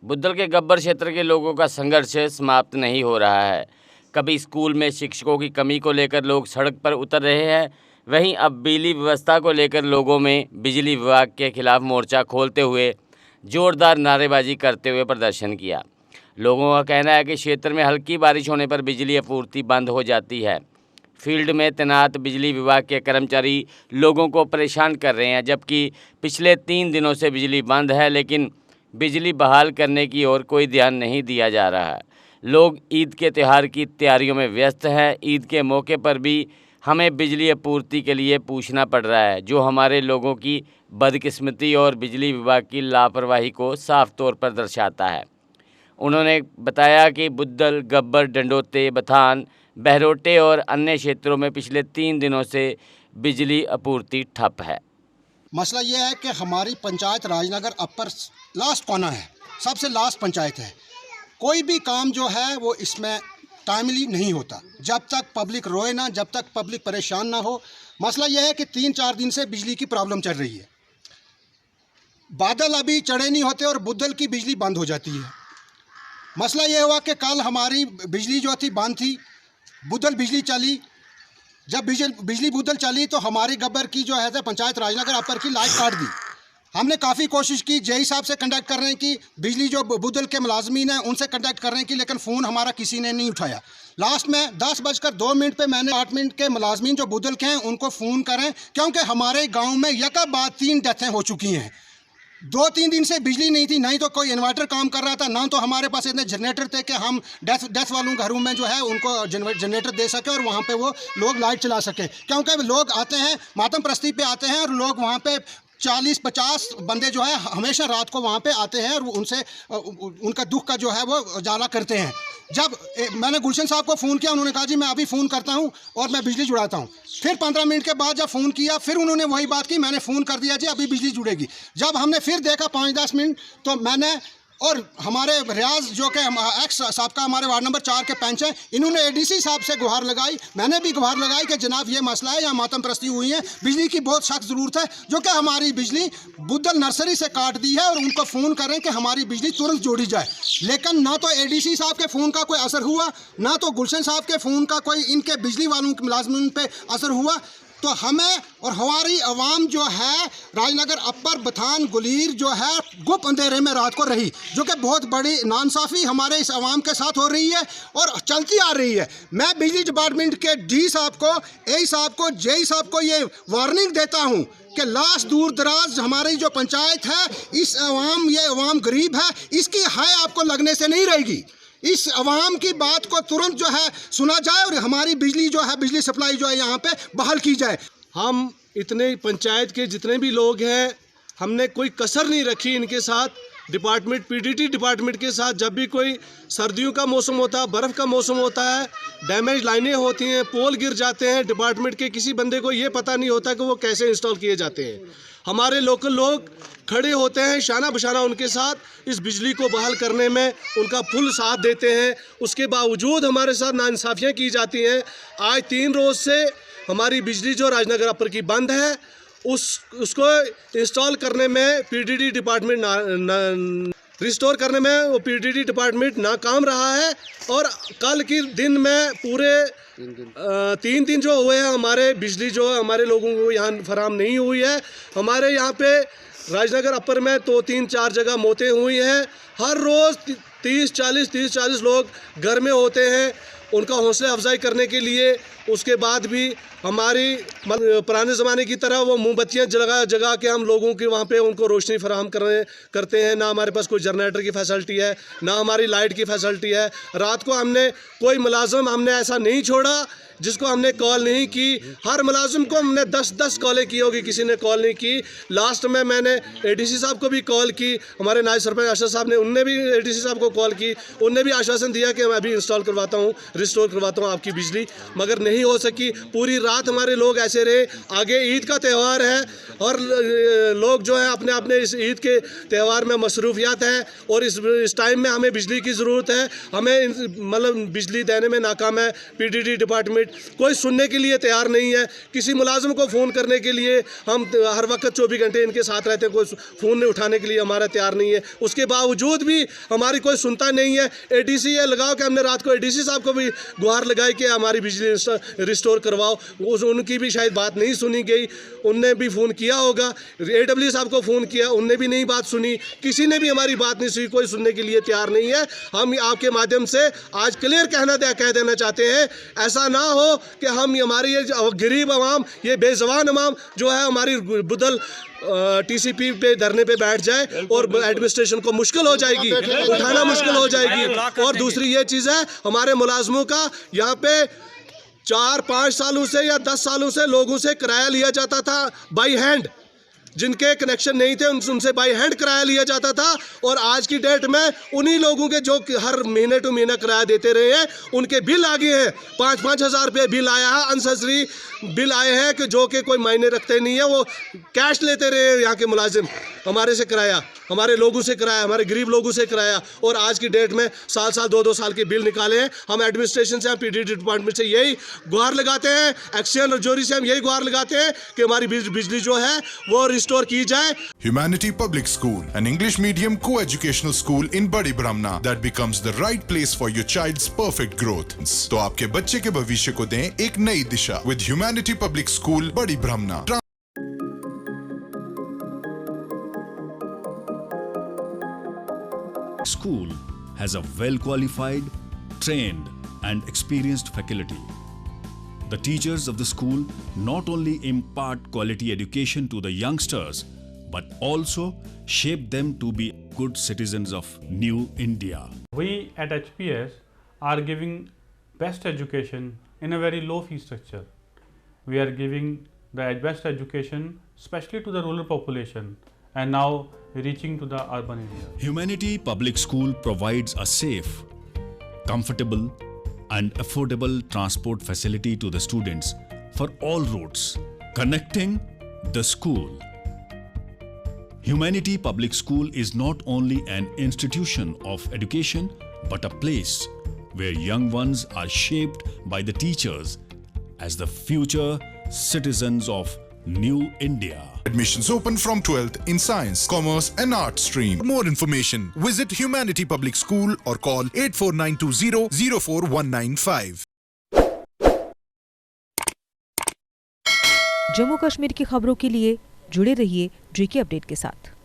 बुद्धल के गब्बर क्षेत्र के लोगों का संघर्ष समाप्त नहीं हो रहा है। कभी स्कूल में शिक्षकों की कमी को लेकर लोग सड़क पर उतर रहे हैं, वहीं अब बिजली व्यवस्था को लेकर लोगों में बिजली विभाग के खिलाफ मोर्चा खोलते हुए जोरदार नारेबाजी करते हुए प्रदर्शन किया। लोगों का कहना है कि क्षेत्र में हल्की बारिश होने पर बिजली आपूर्ति बंद हो जाती है। फील्ड में तैनात बिजली विभाग के कर्मचारी लोगों को परेशान कर रहे हैं, जबकि पिछले 3 दिनों से बिजली बंद है, लेकिन बिजली बहाल करने की ओर कोई ध्यान नहीं दिया जा रहा है। लोग ईद के त्यौहार की तैयारियों में व्यस्त हैं। ईद के मौके पर भी हमें बिजली आपूर्ति के लिए पूछना पड़ रहा है, जो हमारे लोगों की बदकिस्मती और बिजली विभाग की लापरवाही को साफ तौर पर दर्शाता है। उन्होंने बताया कि बुद्धल, गब्बर, डंडोते, बथान, बहरोटे और अन्य क्षेत्रों में पिछले 3 दिनों से बिजली आपूर्ति ठप है। मसला ये है कि हमारी पंचायत राजनगर अपर लास्ट कोना है, सबसे लास्ट पंचायत है। कोई भी काम जो है वो इसमें टाइमली नहीं होता, जब तक पब्लिक रोए ना, जब तक पब्लिक परेशान ना हो। मसला ये है कि 3-4 दिन से बिजली की प्रॉब्लम चल रही है। बादल अभी चढ़े नहीं होते और बुद्धल की बिजली बंद हो जाती है। मसला ये हुआ कि कल हमारी बिजली जो थी बंद थी, बुद्धल बिजली चली। जब बिजली बुद्धल चली तो हमारी गब्बर की जो है पंचायत राजनगर अपर की लाइट काट दी। हमने काफ़ी कोशिश की, जेई साहब से कंटेक्ट कर रहे हैं कि बिजली जो बुद्धल के मुलाजमीन हैं उनसे कंटेक्ट कर रहे हैं कि, लेकिन फ़ोन हमारा किसी ने नहीं उठाया। लास्ट में 10:02 पे मैंने 8 मिनट के मुलाजमीन जो बुद्धल के हैं उनको फ़ोन करें, क्योंकि हमारे गाँव में यका बाद 3 डेथें हो चुकी हैं। 2-3 दिन से बिजली नहीं थी, नहीं तो कोई इन्वर्टर काम कर रहा था, ना तो हमारे पास इतने जनरेटर थे कि हम डेथ वालों घरों में जो है उनको जनरेटर दे सके और वहाँ पे वो लोग लाइट चला सके। क्योंकि लोग आते हैं, मातम प्रस्ती पे आते हैं और लोग वहाँ पे 40-50 बंदे जो है हमेशा रात को वहाँ पे आते हैं और उनसे उनका दुख का जो है वो उजाला करते हैं। जब मैंने गुलशन साहब को फ़ोन किया, उन्होंने कहा जी मैं अभी फ़ोन करता हूँ और मैं बिजली जुड़ाता हूँ। फिर 15 मिनट के बाद जब फ़ोन किया, फिर उन्होंने वही बात की, मैंने फ़ोन कर दिया जी अभी बिजली जुड़ेगी। जब हमने फिर देखा 5-10 मिनट, तो मैंने और हमारे रियाज जो कि एक्स साहब का हमारे वार्ड नंबर 4 के पंच हैं, इन्होंने एडीसी साहब से गुहार लगाई। मैंने भी गुहार लगाई कि जनाब ये मसला है, यहाँ मातम प्रस्ती हुई है, बिजली की बहुत सख्त ज़रूरत है, जो कि हमारी बिजली बुद्धल नर्सरी से काट दी है और उनको फ़ोन करें कि हमारी बिजली तुरंत जोड़ी जाए। लेकिन ना तो एडीसी साहब के फ़ोन का कोई असर हुआ, ना तो गुलशन साहब के फ़ोन का कोई इनके बिजली वालों के मुलाजमिन पे असर हुआ। तो हमें और हमारी आवाम जो है राजनगर अपर, बथान, गुलीर जो है गुप अंधेरे में रात को रही, जो कि बहुत बड़ी नाइंसाफ़ी हमारे इस आवाम के साथ हो रही है और चलती आ रही है। मैं बिजली डिपार्टमेंट के डी साहब को, ए साहब को, जे साहब को ये वार्निंग देता हूँ कि लास्ट दूर दराज हमारी जो पंचायत है, इस ये आवाम गरीब है, इसकी हाय आपको लगने से नहीं रहेगी। इस आवाम की बात को तुरंत जो है सुना जाए और हमारी बिजली जो है, बिजली सप्लाई जो है यहाँ पे बहाल की जाए। हम इतने पंचायत के जितने भी लोग हैं, हमने कोई कसर नहीं रखी इनके साथ। डिपार्टमेंट, पीडीटी डिपार्टमेंट के साथ जब भी कोई सर्दियों का मौसम होता है, बर्फ़ का मौसम होता है, डैमेज लाइनें होती हैं, पोल गिर जाते हैं, डिपार्टमेंट के किसी बंदे को ये पता नहीं होता कि वो कैसे इंस्टॉल किए जाते हैं। हमारे लोकल लोग खड़े होते हैं शाना बशाना उनके साथ, इस बिजली को बहाल करने में उनका फुल साथ देते हैं। उसके बावजूद हमारे साथ नाइंसाफ़ियाँ की जाती हैं। आज 3 रोज़ से हमारी बिजली जो राजनगर अपर की बंद है, उसको इंस्टॉल करने में पीडीटी डिपार्टमेंट रिस्टोर करने में वो पीडीटी डिपार्टमेंट नाकाम रहा है। और कल के दिन में पूरे 3 दिन जो हुए हैं, हमारे बिजली जो हमारे लोगों को यहाँ फराहम नहीं हुई है। हमारे यहाँ पे राजनगर अपर में तो 3-4 जगह मौतें हुई हैं। हर रोज़ 30-40 लोग घर में होते हैं, उनका हौसला अफजाई करने के लिए। उसके बाद भी हमारी पुराने ज़माने की तरह वो मोमबत्तियाँ जगा के हम लोगों की वहाँ पे उनको रोशनी फराहम करते हैं। ना हमारे पास कोई जनरेटर की फैसिलिटी है, ना हमारी लाइट की फैसिलिटी है। रात को हमने कोई मुलाजिम हमने ऐसा नहीं छोड़ा जिसको हमने कॉल नहीं की। हर मुलाजिम को हमने 10 कॉलें की होगी, किसी ने कॉल नहीं की। लास्ट में मैंने एडीसी साहब को भी कॉल की, हमारे नायब सरपंच अरशद साहब ने, उनने भी एडीसी साहब को कॉल की। उनने भी आश्वासन दिया कि मैं अभी इंस्टॉल करवाता हूँ, रिस्टोर करवाता हूँ आपकी बिजली, मगर नहीं नहीं हो सकी। पूरी रात हमारे लोग ऐसे रहे। आगे ईद का त्यौहार है और लोग जो है अपने अपने इस ईद के त्यौहार में मसरूफियात है और इस टाइम में हमें बिजली की ज़रूरत है। हमें मतलब बिजली देने में नाकाम है पीडीडी डिपार्टमेंट। कोई सुनने के लिए तैयार नहीं है। किसी मुलाजिम को फ़ोन करने के लिए हम हर वक्त 24 घंटे इनके साथ रहते हैं, कोई फ़ोन उठाने के लिए हमारा तैयार नहीं है। उसके बावजूद भी हमारी कोई सुनता नहीं है। एडीसी ये लगाओ कि हमने रात को एडीसी साहब को भी गुहार लगाई कि हमारी बिजली रिस्टोर करवाओ, उनकी भी शायद बात नहीं सुनी गई। उनने भी फ़ोन किया होगा, AW साहब को फ़ोन किया, उनने भी नहीं बात सुनी। किसी ने भी हमारी बात नहीं सुनी, कोई सुनने के लिए तैयार नहीं है। हम आपके माध्यम से आज क्लियर कह देना चाहते हैं, ऐसा ना हो कि हम हमारी ये गरीब आवाम, ये बेजवान आवाम जो है हमारी बुदल TCP पे धरने पे बैठ जाए और एडमिनिस्ट्रेशन को मुश्किल हो जाएगी, उठाना मुश्किल हो जाएगी। और दूसरी ये चीज़ है, हमारे मुलाजमों का यहाँ पे 4-5 सालों से या 10 सालों से लोगों से किराया लिया जाता था बाई हैंड। जिनके कनेक्शन नहीं थे उनसे बाई हैंड किराया लिया जाता था। और आज की डेट में उन्हीं लोगों के जो हर महीने टू महीना किराया देते रहे हैं, उनके बिल आ गए हैं। 5-5 हज़ार रुपये बिल आया है, अनसेसरी बिल आए हैं कि जो कि कोई मायने रखते नहीं है। वो कैश लेते रहे हैं यहाँ के मुलाजिम हमारे से किराया, हमारे लोगों से किराया, हमारे गरीब लोगों से किराया। और आज की डेट में साल 2-2 साल के बिल निकाले हैं। हम एडमिनिस्ट्रेशन से, हम पीडीडी डिपार्टमेंट से यही गुहार लगाते हैं, एक्सचेंज और जोरी से हम यही गुहार लगाते हैं कि हमारी बिजली जो है वो रिस्टोर की जाए। Humanity Public School, an English medium co-educational school in Badi Brahmana that becomes the right place for your child's perfect growth. तो आपके बच्चे के भविष्य को दें एक नई दिशा with Humanity Public School, Badi Brahmana. School has a well-qualified, trained and experienced faculty. The teachers of the school not only impart quality education to the youngsters, but also shape them to be good citizens of New India. We at HPS are giving best education in a very low fee structure. We are giving the best education especially to the rural population and now reaching to the urban area. Humanity Public School provides a safe, comfortable and affordable transport facility to the students for all routes connecting the school. Humanity Public School is not only an institution of education but a place where young ones are shaped by the teachers as the future citizens of New India. Admissions open from 12th in Science, Commerce and Art stream. For more information, visit Humanity Public School or call 84920 Jammu Kashmir की खबरों के लिए जुड़े रहिए JK update के साथ।